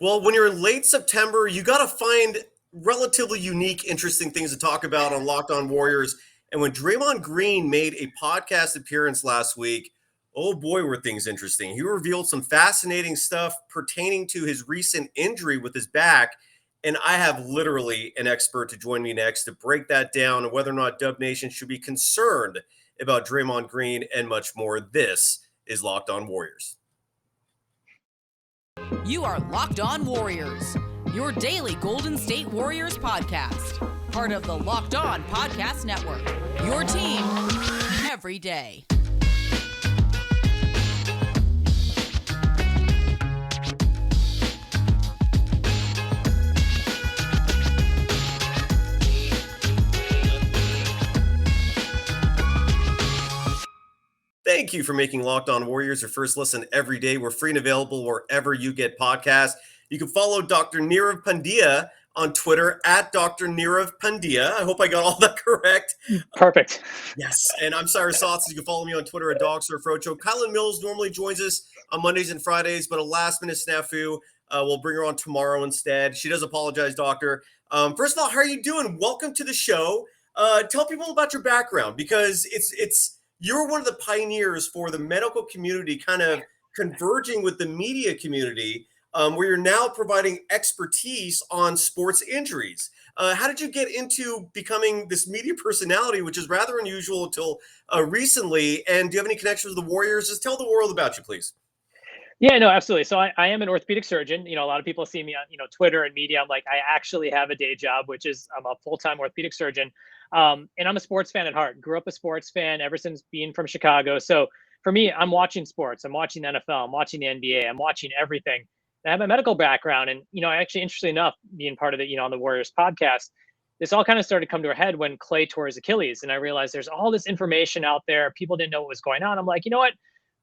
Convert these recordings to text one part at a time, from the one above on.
Well, when you're in late September, you got to find relatively unique, interesting things to talk about on Locked On Warriors. And when Draymond Green made a podcast appearance last week, oh boy, were things interesting. He revealed some fascinating stuff pertaining to his recent injury with his back. And I have literally an expert to join me next to break that down and whether or not Dub Nation should be concerned about Draymond Green and much more. This is Locked On Warriors. You are Locked On Warriors, your daily Golden State Warriors podcast. Part of the Locked On Podcast Network, your team every day. Thank you for making Locked On Warriors your first listen every day. We're free and available wherever you get podcasts. You can follow Dr. Nirav Pandya on Twitter at Dr. Nirav Pandya. I hope I got all that correct. Perfect. Yes. And I'm Cyrus Saatsaz. You can follow me on Twitter at DogSurfRocho. Kylan Mills normally joins us on Mondays and Fridays, but a last-minute snafu. We'll bring her on tomorrow instead. She does apologize, Doctor. First of all, how are you doing? Welcome to the show. Tell people about your background, because you're one of the pioneers for the medical community kind of converging with the media community, where you're now providing expertise on sports injuries. How did you get into becoming this media personality, which is rather unusual until recently? And do you have any connections with the Warriors? Just tell the world about you, please. Yeah, no, absolutely. So I am an orthopedic surgeon. You know, a lot of people see me on, Twitter and media. I'm like, I actually have a day job, which is I'm a full-time orthopedic surgeon. And I'm a sports fan at heart. Grew up a sports fan ever since being from Chicago. So for me, I'm watching sports. I'm watching the NFL. I'm watching the NBA. I'm watching everything. And I have a medical background. And, actually, interestingly enough, being part of the, on the Warriors podcast, this all kind of started to come to a head when Clay tore his Achilles. And I realized there's all this information out there. People didn't know what was going on. I'm like, you know what?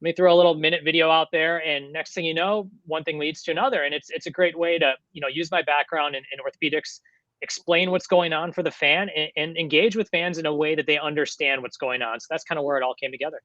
Let me throw a little minute video out there, and next thing you know, one thing leads to another. And it's a great way to, use my background in orthopedics, explain what's going on for the fan, and engage with fans in a way that they understand what's going on. So that's kind of where it all came together.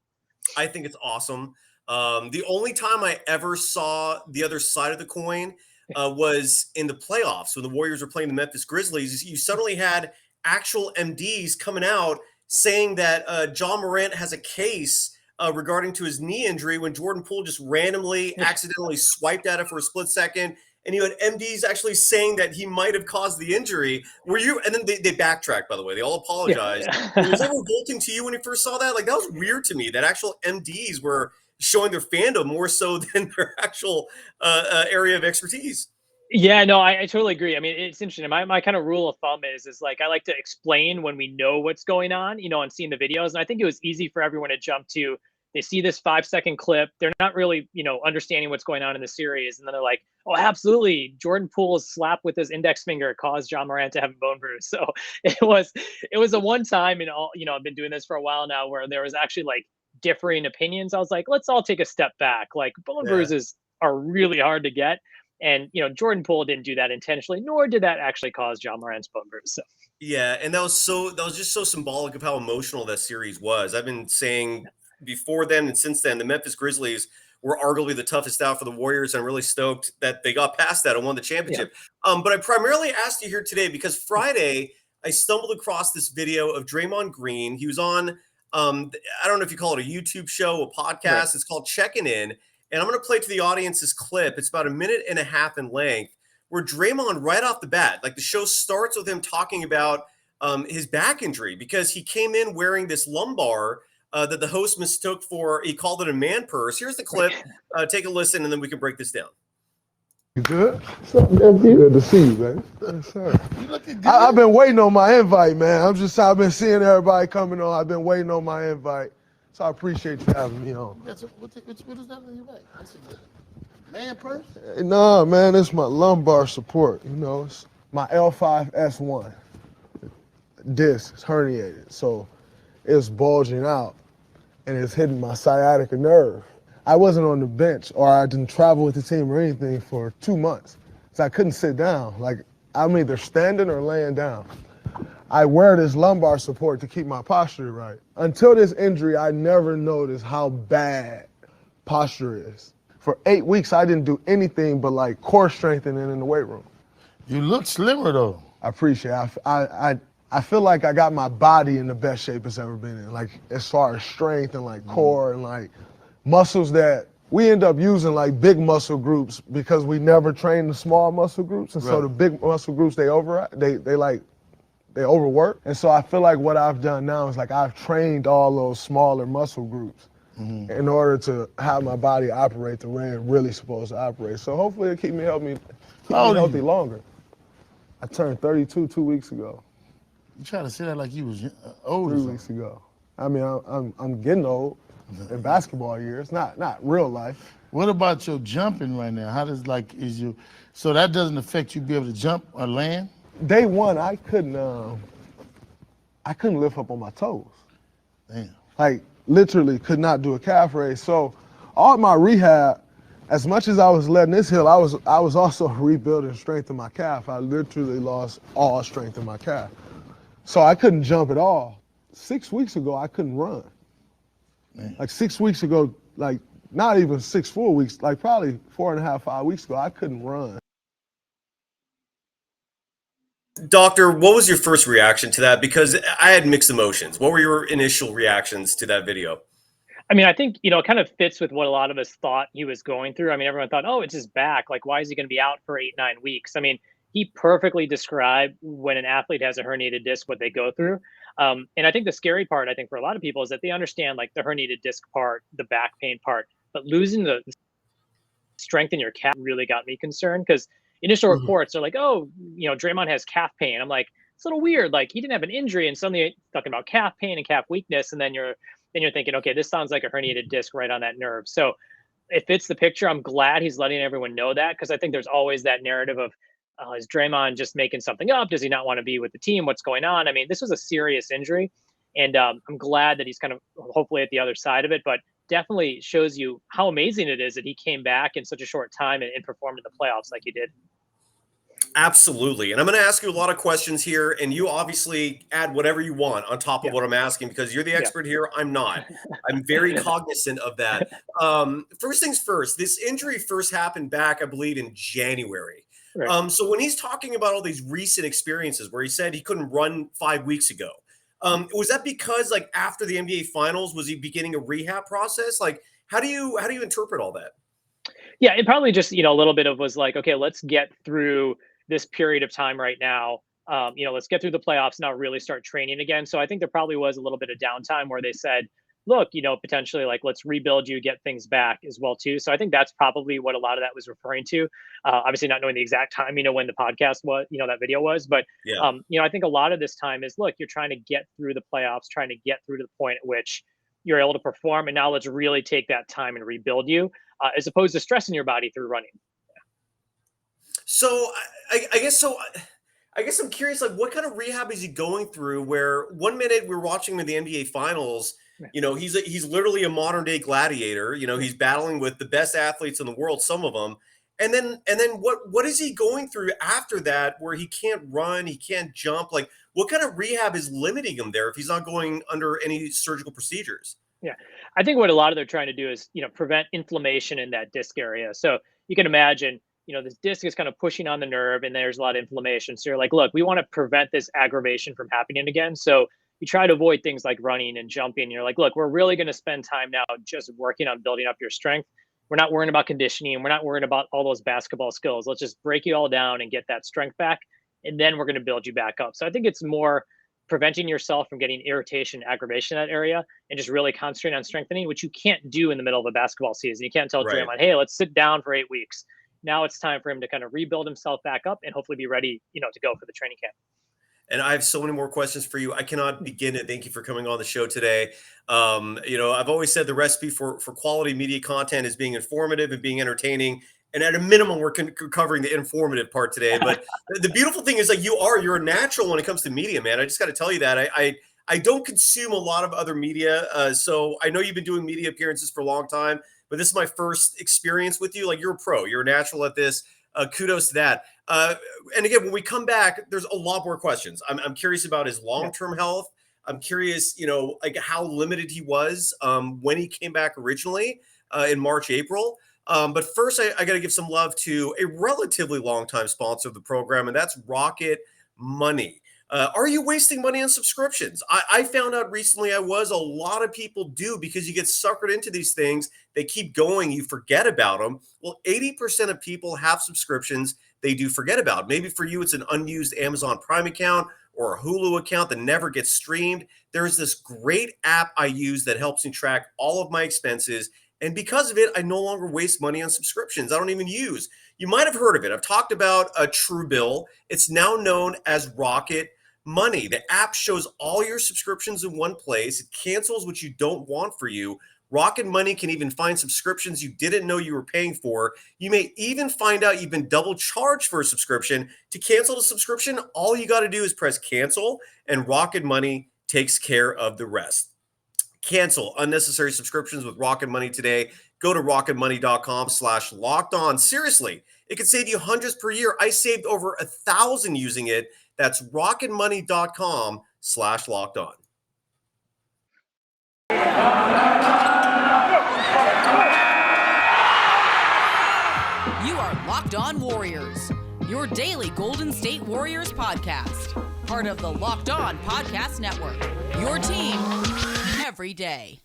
I think it's awesome. The only time I ever saw the other side of the coin was in the playoffs when the Warriors were playing the Memphis Grizzlies. You suddenly had actual MDs coming out saying that John Morant has a case regarding to his knee injury when Jordan Poole just randomly accidentally swiped at it for a split second. And you had MDs actually saying that he might have caused the injury. Were you? And then they backtracked, by the way. They all apologized. Yeah. Was that revolting to you when you first saw that? Like, that was weird to me that actual MDs were showing their fandom more so than their actual area of expertise. Yeah, no, I totally agree. I mean, it's interesting. My kind of rule of thumb is like, I like to explain when we know what's going on, and seeing the videos. And I think it was easy for everyone to jump to. They see this 5-second clip. They're not really, understanding what's going on in the series. And then they're like, oh, absolutely. Jordan Poole's slap with his index finger caused John Morant to have a bone bruise. So it was a one time, and all, I've been doing this for a while now, where there was actually like differing opinions. I was like, let's all take a step back. Like, bone bruises are really hard to get. And, Jordan Poole didn't do that intentionally, nor did that actually cause John Morant's bone bruise. So. Yeah. And that was just so symbolic of how emotional that series was. I've been saying before then and since then, the Memphis Grizzlies were arguably the toughest out for the Warriors. I'm really stoked that they got past that and won the championship. Yeah. But I primarily asked you here today because Friday I stumbled across this video of Draymond Green. He was on, I don't know if you call it a YouTube show, a podcast. Right. It's called Checking In. And I'm going to play to the audience this clip. It's about 1.5 minutes in length, where Draymond, right off the bat, like the show starts with him talking about his back injury because he came in wearing this lumbar that the host mistook for, he called it a man purse. Here's the clip. Take a listen, and then we can break this down. You good? Good to see you, man. Yes, sir. You looking good? I've been waiting on my invite, man. I've been seeing everybody coming on. I've been waiting on my invite. So I appreciate you having me on. What is that on your back? Man purse? No, man, it's my lumbar support. It's my L5S1 disc is herniated, so it's bulging out, and it's hitting my sciatica nerve. I wasn't on the bench, or I didn't travel with the team or anything for 2 months, so I couldn't sit down. Like, I'm either standing or laying down. I wear this lumbar support to keep my posture right. Until this injury, I never noticed how bad posture is. For 8 weeks, I didn't do anything but like core strengthening in the weight room. You look slimmer though. I appreciate it. I feel like I got my body in the best shape it's ever been in. Like as far as strength and like core and like muscles that we end up using like big muscle groups because we never train the small muscle groups. And so the big muscle groups, they overwork. And so I feel like what I've done now is like I've trained all those smaller muscle groups in order to have my body operate the way it really supposed to operate. So hopefully it'll keep me healthy longer. I turned 32 2 weeks ago. You try to say that like you was old. 3 weeks ago. I mean, I'm getting old in basketball years, not real life. What about your jumping right now? How does so that doesn't affect you be able to jump or land? Day one, I couldn't lift up on my toes. Damn. Like literally could not do a calf raise. So all my rehab, as much as I was letting this heal, I was also rebuilding strength in my calf. I literally lost all strength in my calf. So I couldn't jump at all. 6 weeks ago, I couldn't run. Man. Like 6 weeks ago, like not even 6 full weeks, like probably 4.5, 5 weeks ago, I couldn't run. Doctor, what was your first reaction to that? Because I had mixed emotions. What were your initial reactions to that video? I mean, I think, it kind of fits with what a lot of us thought he was going through. I mean, everyone thought, oh, it's his back. Like, why is he going to be out for 8-9 weeks? I mean, he perfectly described when an athlete has a herniated disc, what they go through. And I think the scary part, I think for a lot of people is that they understand like the herniated disc part, the back pain part, but losing the strength in your calf really got me concerned because initial reports are like, oh, Draymond has calf pain. I'm like, it's a little weird. Like he didn't have an injury and suddenly talking about calf pain and calf weakness. And then you're thinking, okay, this sounds like a herniated disc right on that nerve. So it fits the picture. I'm glad he's letting everyone know that because I think there's always that narrative of, is Draymond just making something up? Does he not want to be with the team? What's going on? I mean, this was a serious injury. And I'm glad that he's kind of hopefully at the other side of it, but definitely shows you how amazing it is that he came back in such a short time and performed in the playoffs like he did. Absolutely. And I'm going to ask you a lot of questions here, and you obviously add whatever you want on top of what I'm asking because you're the expert here. I'm not. I'm very cognizant of that. First things first, this injury first happened back, I believe, in January. Right. So when he's talking about all these recent experiences where he said he couldn't run 5 weeks ago, was that because like after the NBA finals, was he beginning a rehab process? Like, how do you interpret all that? Yeah, it probably just, a little bit of was like, okay, let's get through this period of time right now. Let's get through the playoffs now, really start training again. So I think there probably was a little bit of downtime where they said, look, potentially like, let's rebuild you, get things back as well too. So I think that's probably what a lot of that was referring to. Obviously not knowing the exact time, when the podcast was, that video was, but I think a lot of this time is, look, you're trying to get through the playoffs, trying to get through to the point at which you're able to perform. And now let's really take that time and rebuild you as opposed to stressing your body through running. So I guess I'm curious, like what kind of rehab is he going through where 1 minute we're watching him in the NBA finals, he's literally a modern day gladiator, he's battling with the best athletes in the world, some of them. And then what is he going through after that where he can't run, he can't jump? Like what kind of rehab is limiting him there if he's not going under any surgical procedures? Yeah, I think what a lot of they're trying to do is, prevent inflammation in that disc area. So you can imagine, this disc is kind of pushing on the nerve and there's a lot of inflammation. So you're like, look, we want to prevent this aggravation from happening again. So you try to avoid things like running and jumping. You're like, look, we're really going to spend time now just working on building up your strength. We're not worrying about conditioning. We're not worrying about all those basketball skills. Let's just break you all down and get that strength back. And then we're going to build you back up. So I think it's more preventing yourself from getting irritation, aggravation in that area and just really concentrating on strengthening, which you can't do in the middle of a basketball season. You can't tell Draymond, hey, let's sit down for 8 weeks. Now it's time for him to kind of rebuild himself back up and hopefully be ready, to go for the training camp. And I have so many more questions for you. I cannot begin it. Thank you for coming on the show today. I've always said the recipe for quality media content is being informative and being entertaining. And at a minimum, we're covering the informative part today. But the beautiful thing is like you're a natural when it comes to media, man. I just got to tell you that I don't consume a lot of other media. So I know you've been doing media appearances for a long time, but this is my first experience with you. Like you're a pro, you're a natural at this. Kudos to that. And again, when we come back, there's a lot more questions. I'm curious about his long-term health. I'm curious, like how limited he was when he came back originally in March, April. But first, I got to give some love to a relatively long-time sponsor of the program, and that's Rocket Money. Are you wasting money on subscriptions? I found out recently I was. A lot of people do, because you get suckered into these things. They keep going. You forget about them. Well, 80% of people have subscriptions they do forget about. Maybe for you, it's an unused Amazon Prime account or a Hulu account that never gets streamed. There's this great app I use that helps me track all of my expenses. And because of it, I no longer waste money on subscriptions I don't even use. You might have heard of it. I've talked about a Truebill. It's now known as Rocket Money. The app shows all your subscriptions in one place. It cancels what you don't want for you. Rocket Money can even find subscriptions you didn't know you were paying for. You may even find out you've been double charged for a subscription. To cancel the subscription, all you got to do is press cancel, and Rocket Money takes care of the rest. Cancel unnecessary subscriptions with Rocket Money today. Go to rocketmoney.com/lockedon. Seriously, it could save you hundreds per year. I saved over 1,000 using it. That's rocketmoney.com/lockedon. You are Locked On Warriors, your daily Golden State Warriors podcast. Part of the Locked On Podcast Network, your team every day.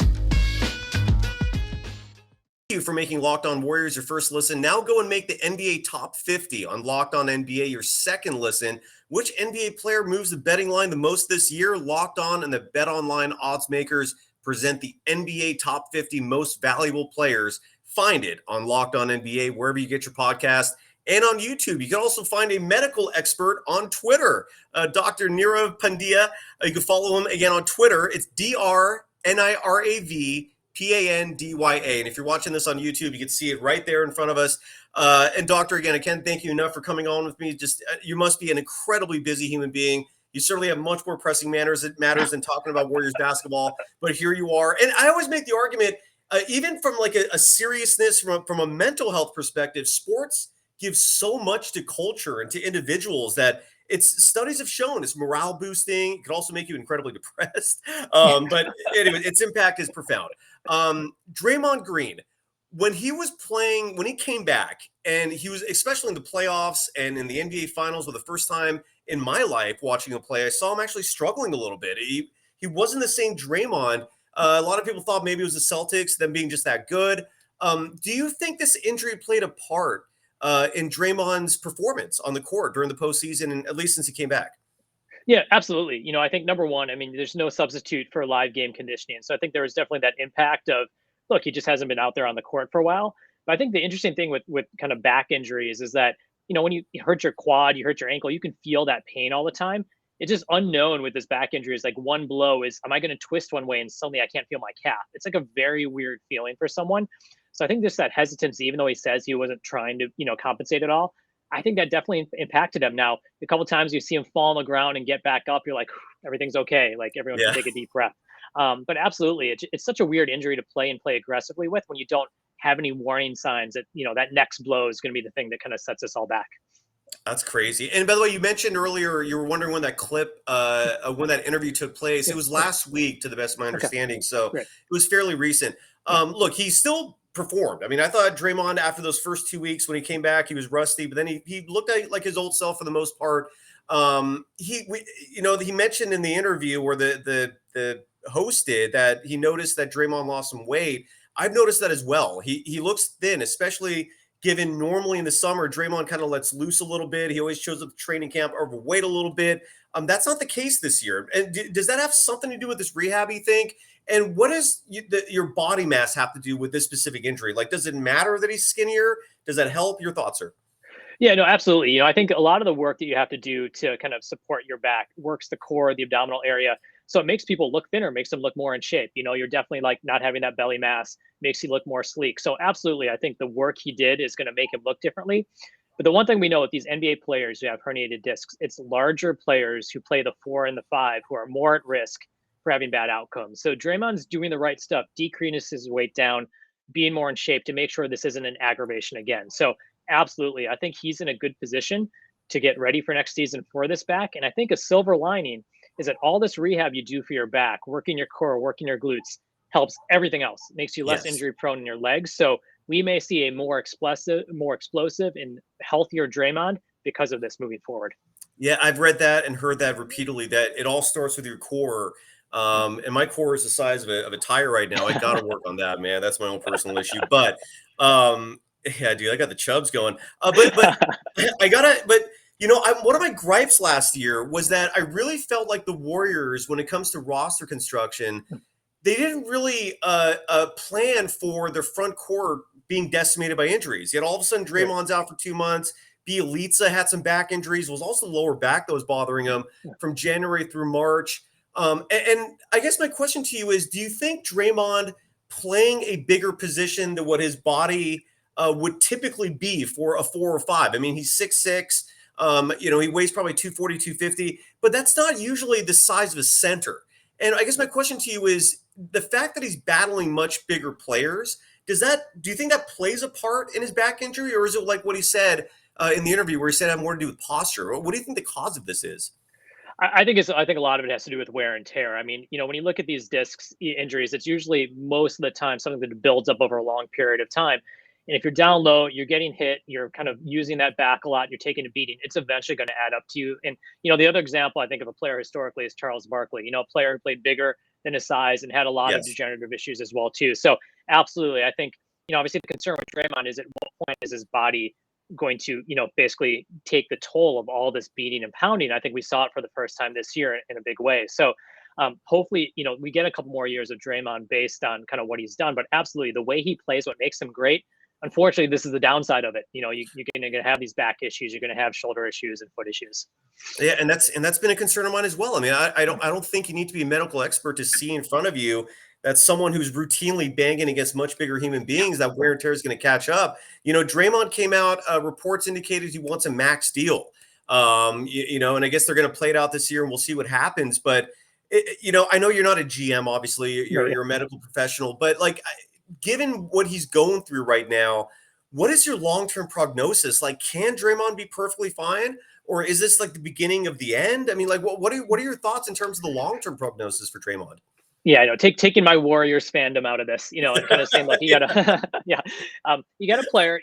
Thank you for making Locked On Warriors your first listen. Now go and make the NBA Top 50 on Locked On NBA your second listen. Which NBA player moves the betting line the most this year? Locked On and the BetOnline odds makers present the NBA Top 50 most valuable players. Find it on Locked On NBA, wherever you get your podcast, and on YouTube. You can also find a medical expert on Twitter, Dr. Nirav Pandya. You can follow him again on Twitter. It's DrNiravPandya. And if you're watching this on YouTube, you can see it right there in front of us. And Doctor, again, I can't thank you enough for coming on with me. Just you must be an incredibly busy human being. You certainly have much more pressing matters than talking about Warriors basketball. But here you are. And I always make the argument, even from like a seriousness, from a mental health perspective, sports gives so much to culture and to individuals that studies have shown it's morale boosting. It can also make you incredibly depressed. But anyway, its impact is profound. Draymond Green, when he came back, and he was, especially in the playoffs and in the NBA finals, for the first time in my life watching him play, I saw him actually struggling a little bit. He wasn't the same Draymond. A lot of people thought maybe it was the Celtics, them being just that good. Do you think this injury played a part in Draymond's performance on the court during the postseason, and at least since he came back? Yeah, absolutely. I think number one, there's no substitute for live game conditioning. So I think there was definitely that impact of, look, he just hasn't been out there on the court for a while. But I think the interesting thing with kind of back injuries is that, when you hurt your quad, you hurt your ankle, you can feel that pain all the time. It's just unknown with this back injury. Is like one blow is, am I going to twist one way and suddenly I can't feel my calf? It's like a very weird feeling for someone. So I think just that hesitancy, even though he says he wasn't trying to, compensate at all, I think that definitely impacted him. Now, a couple of times you see him fall on the ground and get back up, you're like, everything's okay. Like everyone can take a deep breath. But absolutely, it's such a weird injury to play aggressively with when you don't have any warning signs that, that next blow is going to be the thing that kind of sets us all back. That's crazy. And by the way, you mentioned earlier, you were wondering when that clip, when that interview took place. It was last week, to the best of my understanding. So it was fairly recent. Look, he still performed. I thought Draymond, after those first 2 weeks when he came back, he was rusty, but then he looked like his old self for the most part. He mentioned in the interview where the host did that he noticed that Draymond lost some weight. I've noticed that as well. He looks thin, especially given normally in the summer, Draymond kind of lets loose a little bit. He always shows up to training camp overweight a little bit. That's not the case this year. And does that have something to do with this rehab, you think? And what does your body mass have to do with this specific injury? Like, does it matter that he's skinnier? Does that help? Your thoughts, sir? Yeah, no, absolutely. I think a lot of the work that you have to do to kind of support your back works the core, the abdominal area. So it makes people look thinner, makes them look more in shape. You're definitely like not having that belly mass makes you look more sleek. So absolutely, I think the work he did is going to make him look differently. But the one thing we know with these NBA players who have herniated discs, it's larger players who play the 4 and the 5 who are more at risk for having bad outcomes. So Draymond's doing the right stuff, decreasing his weight down, being more in shape to make sure this isn't an aggravation again. So absolutely, I think he's in a good position to get ready for next season for this back. And I think a silver lining is that all this rehab you do for your back, working your core, working your glutes, helps everything else. It makes you less injury prone in your legs. So we may see a more explosive and healthier Draymond because of this moving forward. Yeah, I've read that and heard that repeatedly, that it all starts with your core. And my core is the size of a tire right now. I got to work on that, man. That's my own personal issue. But yeah, dude, I got the chubs going. But one of my gripes last year was that I really felt like the Warriors, when it comes to roster construction, they didn't really plan for their front court being decimated by injuries. Yet all of a sudden, Draymond's out for 2 months. Bielitsa had some back injuries. It was also the lower back that was bothering him from January through March. And I guess my question to you is, do you think Draymond playing a bigger position than what his body would typically be for a 4 or 5? I mean, he's 6'6". He weighs probably 240, 250, but that's not usually the size of a center. And I guess my question to you is, the fact that he's battling much bigger players, do you think that plays a part in his back injury? Or is it like what he said in the interview where he said it had more to do with posture? What do you think the cause of this is? I think a lot of it has to do with wear and tear. I mean, when you look at these disc injuries, it's usually most of the time something that builds up over a long period of time. And if you're down low, you're getting hit, you're kind of using that back a lot, you're taking a beating, it's eventually going to add up to you. And, the other example I think of a player historically is Charles Barkley, a player who played bigger than his size and had a lot of degenerative issues as well, too. So absolutely, I think, obviously the concern with Draymond is, at what point is his body going to, basically take the toll of all this beating and pounding? I think we saw it for the first time this year in a big way. So hopefully, we get a couple more years of Draymond based on kind of what he's done. But absolutely, the way he plays, what makes him great. Unfortunately, this is the downside of it. You're going to have these back issues. You're going to have shoulder issues and foot issues. Yeah, and that's been a concern of mine as well. I mean, I don't think you need to be a medical expert to see in front of you that someone who's routinely banging against much bigger human beings, that wear and tear is going to catch up. Draymond came out, reports indicated he wants a max deal. And I guess they're going to play it out this year and we'll see what happens. But, I know you're not a GM, obviously, you're a medical professional, but given what he's going through right now, what is your long-term prognosis? Can Draymond be perfectly fine? Or is this the beginning of the end? I mean, what are your thoughts in terms of the long-term prognosis for Draymond? Yeah, I know. Taking my Warriors fandom out of this, and kind of saying you got a, you got a player.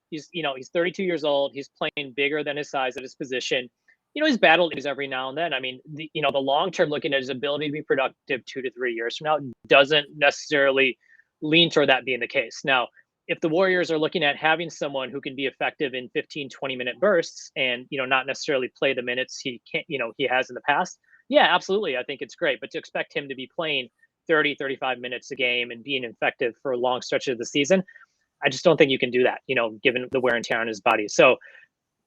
He's 32 years old. He's playing bigger than his size at his position. He's battled issues every now and then. I mean, the long term, looking at his ability to be productive 2 to 3 years from now, doesn't necessarily lean toward that being the case. Now, if the Warriors are looking at having someone who can be effective in 15, 20-minute bursts and not necessarily play the minutes he has in the past. Yeah, absolutely. I think it's great. But to expect him to be playing 30, 35 minutes a game and being effective for a long stretch of the season, I just don't think you can do that, given the wear and tear on his body. So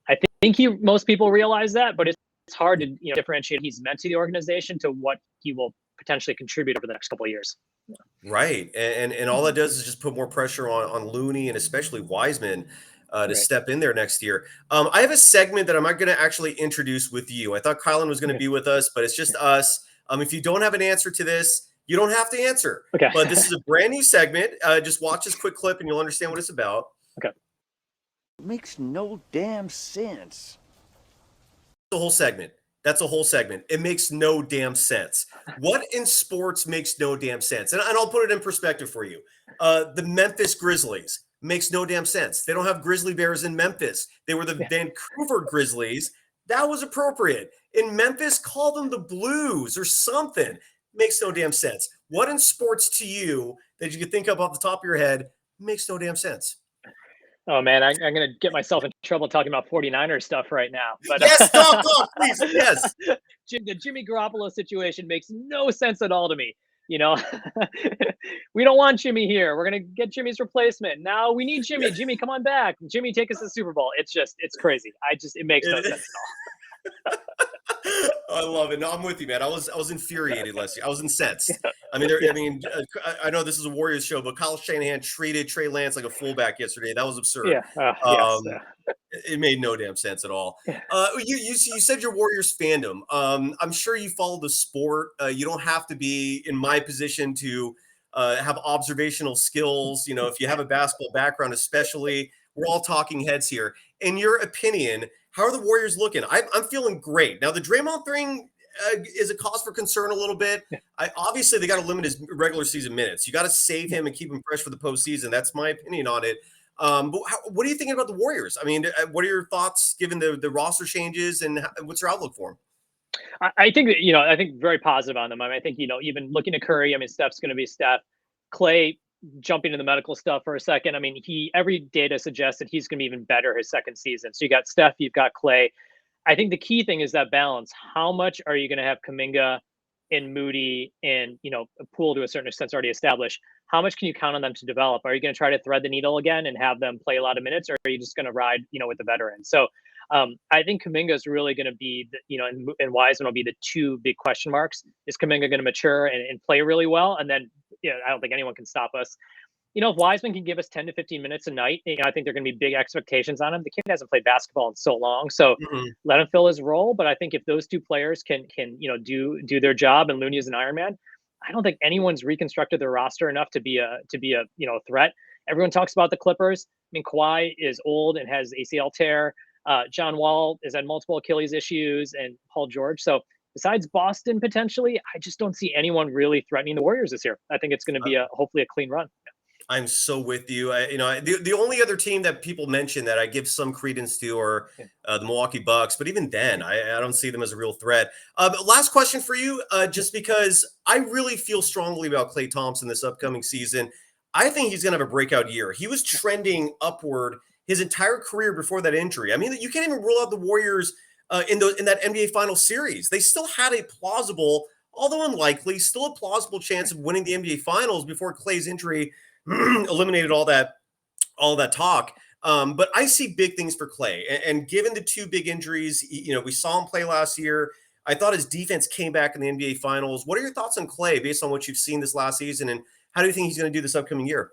I think most people realize that, but it's hard to differentiate what he's meant to the organization to what he will potentially contribute over the next couple of years. Right. And all that does is just put more pressure on Looney and especially Wiseman to step in there next year. I have a segment that I'm not going to actually introduce with you. I thought Kylan was going to be with us, but it's just us. If you don't have an answer to this, you don't have to answer. Okay. But this is a brand new segment. Just watch this quick clip and you'll understand what it's about. Okay. Makes no damn sense. The whole segment. That's a whole segment. It makes no damn sense. What in sports makes no damn sense? And I'll put it in perspective for you. The Memphis Grizzlies makes no damn sense. They don't have Grizzly Bears in Memphis. They were the Vancouver Grizzlies. That was appropriate. In Memphis, call them the Blues or something. Makes no damn sense. What in sports to you that you could think of off the top of your head makes no damn sense? Oh, man, I'm going to get myself in trouble talking about 49ers stuff right now. But yes, stop, please, yes. The Jimmy Garoppolo situation makes no sense at all to me. We don't want Jimmy here. We're going to get Jimmy's replacement. Now we need Jimmy. Jimmy, come on back. Jimmy, take us to the Super Bowl. It's crazy. It makes no sense at all. I love it. No, I'm with you, man. I was infuriated last year. I was incensed. I know this is a Warriors show, but Kyle Shanahan treated Trey Lance like a fullback yesterday. That was absurd. Yeah. It made no damn sense at all. You said your Warriors fandom. I'm sure you follow the sport. You don't have to be in my position to have observational skills. If you have a basketball background, especially, we're all talking heads here. In your opinion, how are the Warriors looking? I'm feeling great. Now, the Draymond thing is a cause for concern a little bit. Obviously, they got to limit his regular season minutes. You got to save him and keep him fresh for the postseason. That's my opinion on it. But what are you thinking about the Warriors? I mean, what are your thoughts given the roster changes, and what's your outlook for them? I think that, I think very positive on them. I mean, I think, even looking at Curry, I mean, Steph's going to be Steph. Clay, jumping to the medical stuff for a second. I mean, every data suggests that he's going to be even better his second season. So you got Steph, you've got Clay. I think the key thing is that balance. How much are you going to have Kuminga and Moody and, Poole to a certain extent already established? How much can you count on them to develop? Are you going to try to thread the needle again and have them play a lot of minutes, or are you just going to ride, with the veterans? So I think Kuminga is really going to be, and Wiseman will be the two big question marks. Is Kuminga going to mature and play really well? And then, I don't think anyone can stop us. If Wiseman can give us 10 to 15 minutes a night, I think there are going to be big expectations on him. The kid hasn't played basketball in so long, so let him fill his role. But I think if those two players can do their job, and Looney is an Iron Man, I don't think anyone's reconstructed their roster enough to be a threat. Everyone talks about the Clippers. I mean, Kawhi is old and has ACL tear. John Wall has had multiple Achilles issues, and Paul George. So besides Boston, potentially, I just don't see anyone really threatening the Warriors this year. I think it's going to be hopefully a clean run. I'm so with you. The only other team that people mention that I give some credence to are the Milwaukee Bucks, but even then, I don't see them as a real threat. Last question for you, just because I really feel strongly about Klay Thompson this upcoming season. I think he's going to have a breakout year. He was trending upward his entire career before that injury. I mean, you can't even rule out the Warriors in that NBA Finals series. They still had a plausible, although unlikely, still a plausible chance of winning the NBA Finals before Klay's injury eliminated all that talk. But I see big things for Klay. And given the two big injuries, we saw him play last year. I thought his defense came back in the NBA Finals. What are your thoughts on Klay based on what you've seen this last season? And how do you think he's going to do this upcoming year?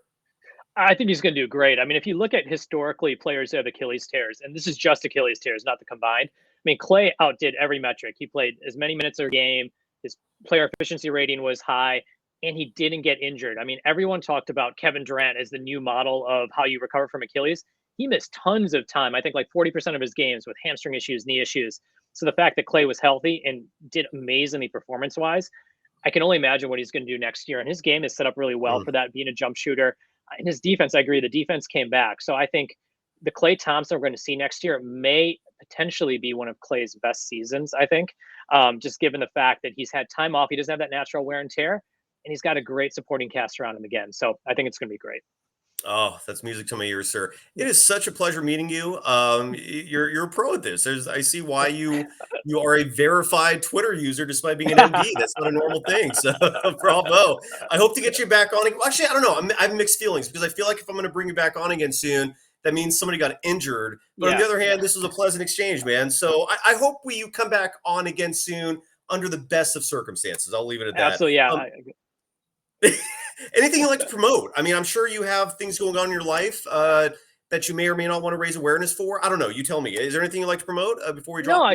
I think he's going to do great. I mean, if you look at historically players who have Achilles tears, and this is just Achilles tears, not the combined. I mean, Klay outdid every metric. He played as many minutes a game. His player efficiency rating was high, and he didn't get injured. I mean, everyone talked about Kevin Durant as the new model of how you recover from Achilles. He missed tons of time. I think like 40% of his games with hamstring issues, knee issues. So the fact that Klay was healthy and did amazingly performance-wise, I can only imagine what he's going to do next year. And his game is set up really well for that, being a jump shooter. And his defense, I agree, the defense came back. So I think the Klay Thompson we're going to see next year may potentially be one of Klay's best seasons, I think, just given the fact that he's had time off. He doesn't have that natural wear and tear, and he's got a great supporting cast around him again. So I think it's going to be great. Oh, that's music to my ears, sir. It is such a pleasure meeting you. You're a pro at this. I see why you are a verified Twitter user despite being an MD. That's not a normal thing. So bravo. I hope to get you back on. Actually, I don't know. I have mixed feelings because I feel like if I'm going to bring you back on again soon, that means somebody got injured. But on the other hand, this was a pleasant exchange, man. So I hope you come back on again soon under the best of circumstances. I'll leave it at that. Absolutely, yeah. Anything you'd like to promote? I mean, I'm sure you have things going on in your life that you may or may not want to raise awareness for. I don't know. You tell me. Is there anything you'd like to promote before we drop?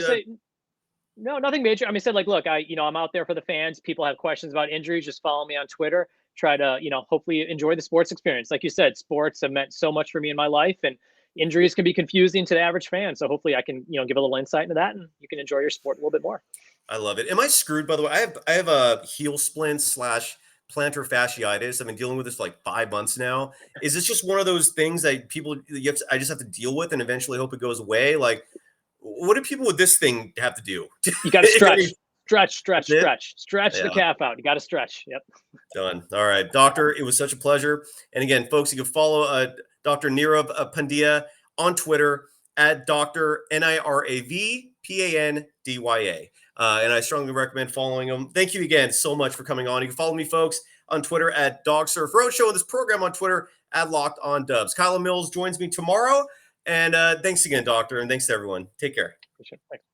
No, nothing major. I mean, I said, like, look, I'm out there for the fans. People have questions about injuries. Just follow me on Twitter. Try to, hopefully enjoy the sports experience. Like you said, sports have meant so much for me in my life, and injuries can be confusing to the average fan. So hopefully I can, give a little insight into that, and you can enjoy your sport a little bit more. I love it. Am I screwed, by the way? I have a heel splint / plantar fasciitis. I've been dealing with this for like 5 months now. Is this just one of those things that I just have to deal with and eventually hope it goes away? Like, what do people with this thing have to do? You got to stretch the calf out. You got to stretch. Yep. Done. All right, doctor, it was such a pleasure. And again, folks, you can follow Dr. Nirav Pandya on Twitter at Dr. Nirav Pandya. And I strongly recommend following him. Thank you again so much for coming on. You can follow me, folks, on Twitter at DogSurf Roadshow, this program on Twitter at Locked On Dubs. Kyla Mills joins me tomorrow. And thanks again, doctor. And thanks to everyone. Take care. Appreciate it. Thanks.